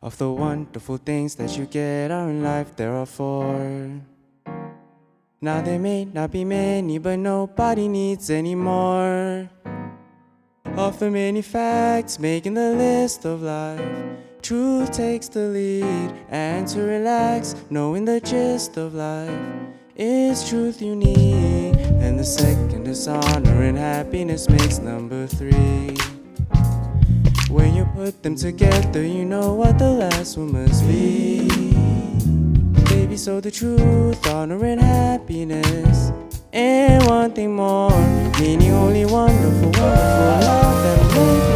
Of the wonderful things that you get are in life, there are four. Now there may not be many, but nobody needs any more. Of the many facts making the list of life, truth takes the lead. And to relax, knowing the gist of life is truth you need. And the second is honor, and happiness makes number three. When you put them together, you know what the last one must be. Baby, so the truth, honor, and happiness, and one thing more, meaning only wonderful, wonderful love that'll make you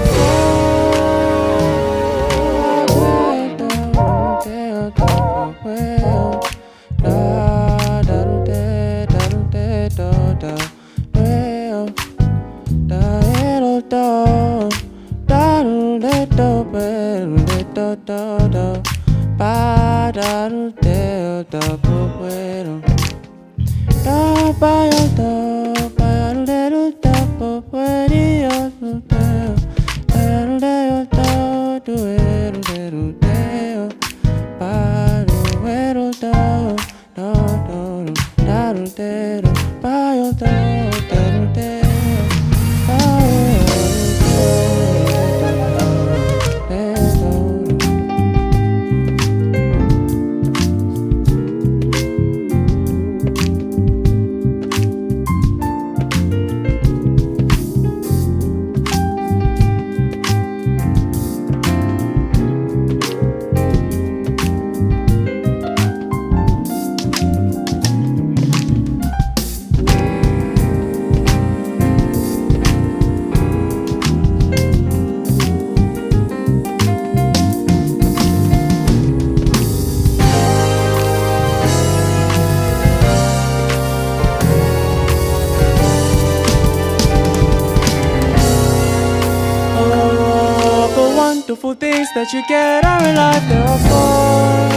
wonderful things that you get are in life, there are four.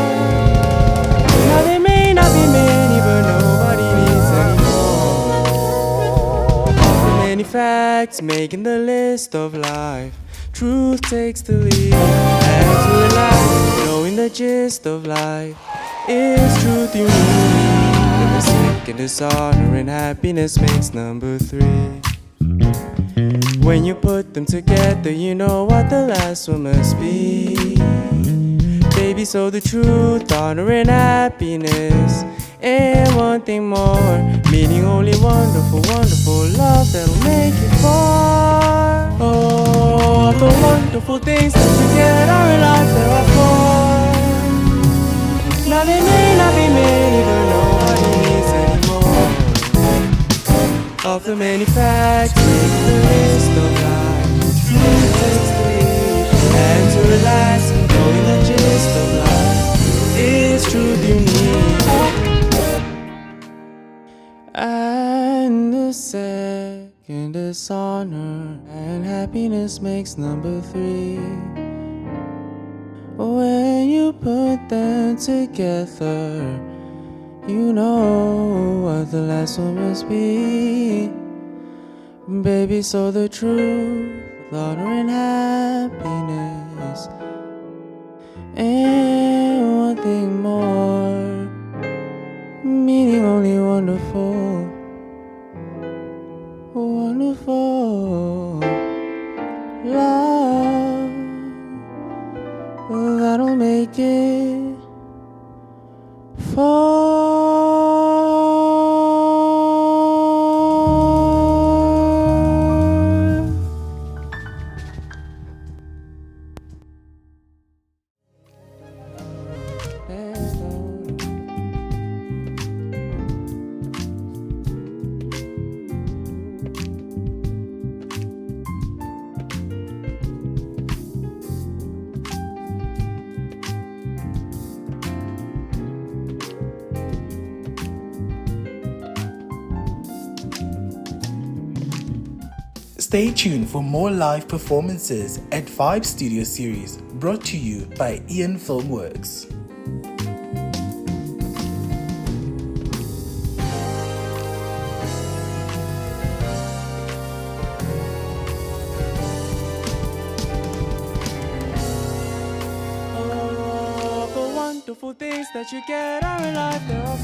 Now there may not be many, but nobody needs any more. Of the many facts making the list of life, truth takes the lead. And to relax, knowing the gist of life is truth you need. And the second is honor, and happiness makes number three. When you put them together, you know what the last one must be. Baby, so the truth, honor, and happiness, and one thing more, meaning only wonderful, wonderful love that'll make you fall. Oh, the wonderful things that you get are in life, there are four. Now there may not be many, but nobody needs any more. Of the many facts, make the list of life, truth takes the lead. And to relax, knowing the gist of life is truth you need. And the second is honor, and happiness makes number three. When you put them together, you know what the last one must be. Baby, so the truth, honor, and happiness, and one thing more, meaning only wonderful, wonderful love that'll make it fall. Stay tuned for more live performances at Vibe Studio Series, brought to you by Ian Filmworks. beautiful things that you get are in life. They're all